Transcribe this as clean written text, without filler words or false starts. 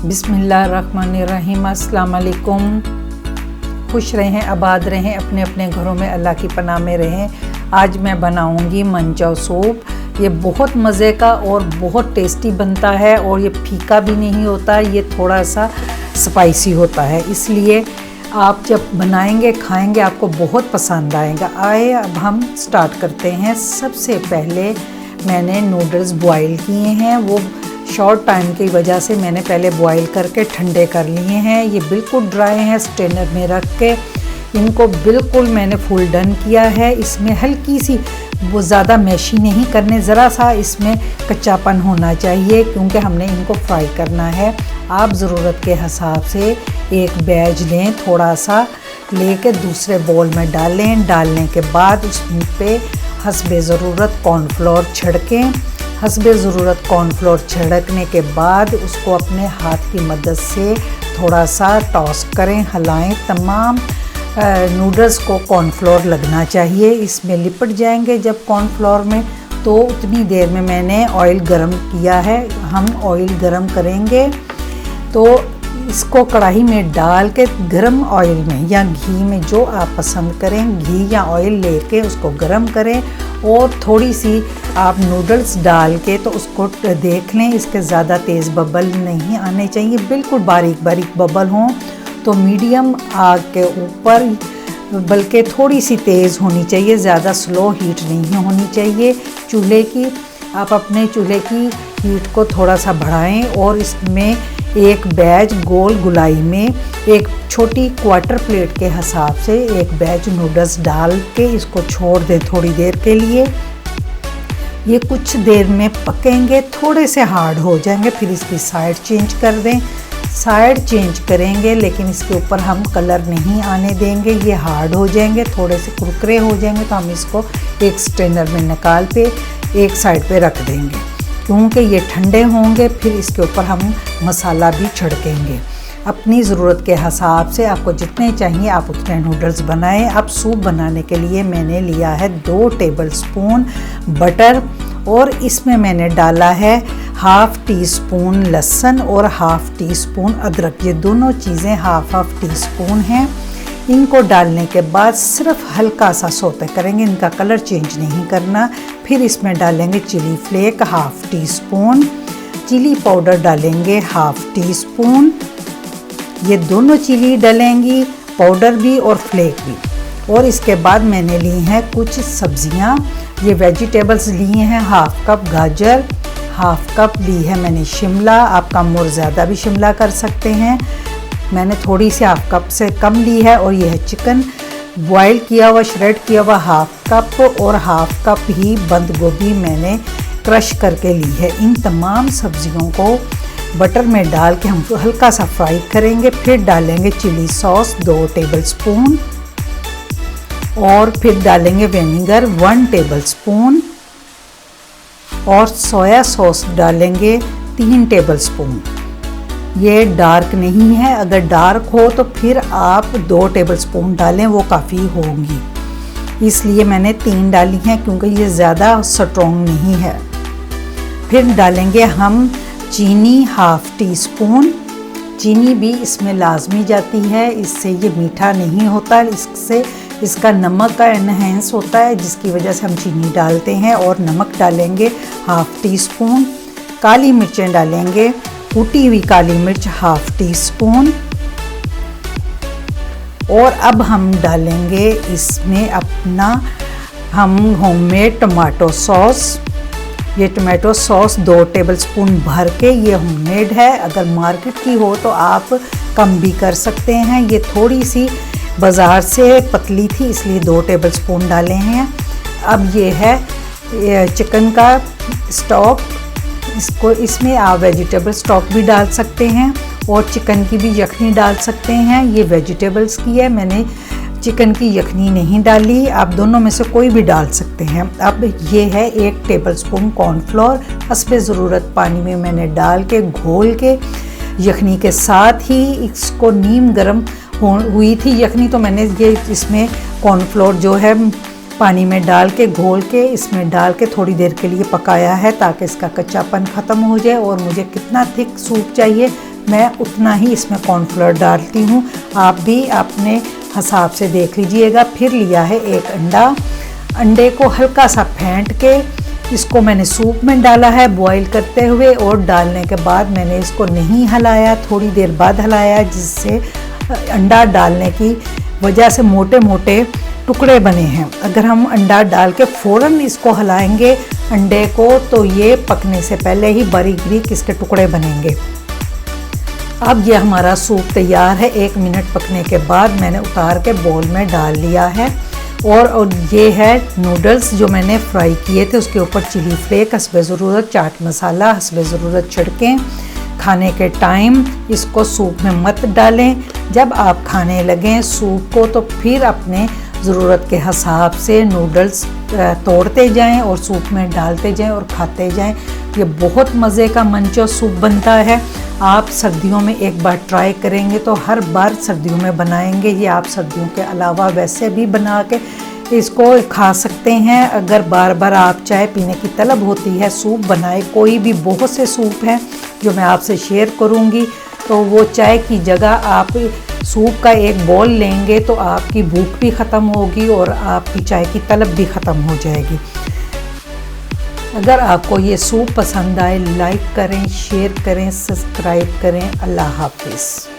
बिस्मिल्लाहिर्रहमानिर्रहीम। अस्सलाम वालेकुम। खुश रहें, आबाद रहें, अपने अपने घरों में अल्लाह की पनाह में रहें। आज मैं बनाऊंगी मंचाओ सूप। ये बहुत मज़े का और बहुत टेस्टी बनता है और ये फीका भी नहीं होता, ये थोड़ा सा स्पाइसी होता है, इसलिए आप जब बनाएंगे खाएंगे आपको बहुत पसंद आएगा। आए अब हम स्टार्ट करते हैं। सबसे पहले मैंने नूडल्स बॉईल किए हैं, वो शॉर्ट टाइम की वजह से मैंने पहले बॉईल करके ठंडे कर लिए हैं। ये बिल्कुल ड्राई हैं, स्ट्रेनर में रख के इनको बिल्कुल मैंने फुल डन किया है। इसमें हल्की सी, वो ज़्यादा मैशी नहीं करने, ज़रा सा इसमें कच्चापन होना चाहिए क्योंकि हमने इनको फ्राई करना है। आप ज़रूरत के हिसाब से एक बैच लें, थोड़ा सा लेके दूसरे बोल में डालें। डालने के बाद उस पे हस्बे ज़रूरत कॉर्नफ्लोर छिड़कें। हस्बे ज़रूरत कॉर्नफ्लोर छिड़कने के बाद उसको अपने हाथ की मदद से थोड़ा सा टॉस करें, हिलाएं। तमाम नूडल्स को कॉर्नफ्लोर लगना चाहिए, इसमें लिपट जाएंगे जब कॉर्नफ्लोर में। तो उतनी देर में मैंने ऑयल गरम किया है। हम ऑयल गरम करेंगे तो इसको कढ़ाई में डाल के गरम ऑयल में या घी में, जो आप पसंद करें, घी या ऑयल लेके उसको गरम करें और थोड़ी सी आप नूडल्स डाल के तो उसको देख लें। इसके ज़्यादा तेज़ बबल नहीं आने चाहिए, बिल्कुल बारीक बारीक बबल हों। तो मीडियम आग के ऊपर, बल्कि थोड़ी सी तेज़ होनी चाहिए, ज़्यादा स्लो हीट नहीं होनी चाहिए चूल्हे की। आप अपने चूल्हे की हीट को थोड़ा सा बढ़ाएं और इसमें एक बैच गोल गुलाई में एक छोटी क्वार्टर प्लेट के हिसाब से एक बैच नूडल्स डाल के इसको छोड़ दें थोड़ी देर के लिए। ये कुछ देर में पकेंगे, थोड़े से हार्ड हो जाएंगे, फिर इसकी साइड चेंज कर दें। साइड चेंज करेंगे लेकिन इसके ऊपर हम कलर नहीं आने देंगे, ये हार्ड हो जाएंगे, थोड़े से कुरकुरे हो जाएंगे। तो हम इसको एक स्ट्रेनर में निकाल पे एक साइड पे रख देंगे क्योंकि ये ठंडे होंगे। फिर इसके ऊपर हम मसाला भी छिड़केंगे अपनी ज़रूरत के हिसाब से। आपको जितने चाहिए आप उतने नूडल्स बनाएं। अब सूप बनाने के लिए मैंने लिया है 2 टेबलस्पून बटर और इसमें मैंने डाला है हाफ़ टी स्पून लहसुन और हाफ़ टी स्पून अदरक। ये दोनों चीज़ें हाफ़ टी स्पून हैं। इनको डालने के बाद सिर्फ हल्का सा सौते करेंगे, इनका कलर चेंज नहीं करना। फिर इसमें डालेंगे chili flake half teaspoon, chili powder डालेंगे हाफ़ टी स्पून। ये दोनों चिली डालेंगी, पाउडर भी और फ्लेक भी। और इसके बाद मैंने ली हैं कुछ सब्जियां। ये वेजिटेबल्स लिए हैं, हाफ़ कप गाजर, हाफ़ कप ली है मैंने शिमला। आप कम और ज़्यादा भी शिमला कर सकते हैं, मैंने थोड़ी सी हाफ़ कप से कम ली है। और यह है चिकन बॉयल किया हुआ, श्रेड किया हुआ हाफ़ कप, और हाफ़ कप ही बंद गोभी मैंने क्रश करके ली है। इन तमाम सब्जियों को बटर में डाल के हम हल्का सा फ्राई करेंगे। फिर डालेंगे चिली सॉस 2 टेबलस्पून और फिर डालेंगे विनेगर 1 टेबलस्पून और सोया सॉस डालेंगे 3 टेबलस्पून। ये डार्क नहीं है, अगर डार्क हो तो फिर आप 2 टेबलस्पून डालें, वो काफ़ी होंगी, इसलिए मैंने 3 डाली हैं क्योंकि ये ज़्यादा स्ट्रॉन्ग नहीं है। फिर डालेंगे हम चीनी हाफ़ टी स्पून। चीनी भी इसमें लाजमी जाती है, इससे ये मीठा नहीं होता, इससे इसका नमक का एनहेंस होता है, जिसकी वजह से हम चीनी डालते हैं। और नमक डालेंगे हाफ़ टी स्पून। काली मिर्चें डालेंगे, कुटी हुई काली मिर्च हाफ़ टी स्पून। और अब हम डालेंगे इसमें अपना होममेड टमाटो सॉस। ये टमाटो सॉस 2 टेबलस्पून भर के, ये होममेड है, अगर मार्केट की हो तो आप कम भी कर सकते हैं। ये थोड़ी सी बाज़ार से पतली थी इसलिए 2 टेबलस्पून डाले हैं। अब ये है चिकन का स्टॉक, इसको इसमें आप वेजिटेबल स्टॉक भी डाल सकते हैं और चिकन की भी यखनी डाल सकते हैं। ये वेजिटेबल्स की है, मैंने चिकन की यखनी नहीं डाली, आप दोनों में से कोई भी डाल सकते हैं। अब ये है 1 टेबलस्पून कॉर्नफ्लोर, हस्बे ज़रूरत पानी में मैंने डाल के घोल के यखनी के साथ ही इसको नीम गर्म हुई थी यखनी, तो मैंने ये इसमें कॉर्नफ्लोर जो है पानी में डाल के घोल के इसमें डाल के थोड़ी देर के लिए पकाया है ताकि इसका कच्चापन ख़त्म हो जाए। और मुझे कितना थिक सूप चाहिए मैं उतना ही इसमें कॉर्नफ्लोर डालती हूँ। आप भी अपने हिसाब से देख लीजिएगा। फिर लिया है एक अंडा। अंडे को हल्का सा फेंट के इसको मैंने सूप में डाला है बॉईल करते हुए, और डालने के बाद मैंने इसको नहीं हिलाया, थोड़ी देर बाद हिलाया, जिससे अंडा डालने की वजह से मोटे मोटे टुकड़े बने हैं। अगर हम अंडा डाल के फ़ौरन इसको हिलाएंगे अंडे को, तो ये पकने से पहले ही बारीक बारीक इसके टुकड़े बनेंगे। अब ये हमारा सूप तैयार है। 1 मिनट पकने के बाद मैंने उतार के बाउल में डाल लिया है। और ये है नूडल्स जो मैंने फ्राई किए थे, उसके ऊपर चिली फ्लेक, हस्बे ज़रूरत चाट मसाला, हस्बे ज़रूरत छिड़कें। खाने के टाइम इसको सूप में मत डालें। जब आप खाने लगें सूप को, तो फिर अपने ज़रूरत के हिसाब से नूडल्स तोड़ते जाएं और सूप में डालते जाएं और खाते जाएं। ये बहुत मज़े का मंचो सूप बनता है। आप सर्दियों में एक बार ट्राई करेंगे तो हर बार सर्दियों में बनाएंगे। ये आप सर्दियों के अलावा वैसे भी बना के इसको खा सकते हैं। अगर बार बार आप चाय पीने की तलब होती है, सूप बनाए। कोई भी बहुत से सूप हैं जो मैं आपसे शेयर करूंगी, तो वो चाय की जगह आप सूप का एक बाउल लेंगे तो आपकी भूख भी ख़त्म होगी और आपकी चाय की तलब भी ख़त्म हो जाएगी। अगर आपको ये सूप पसंद आए, लाइक करें, शेयर करें, सब्सक्राइब करें। अल्लाह हाफिज़।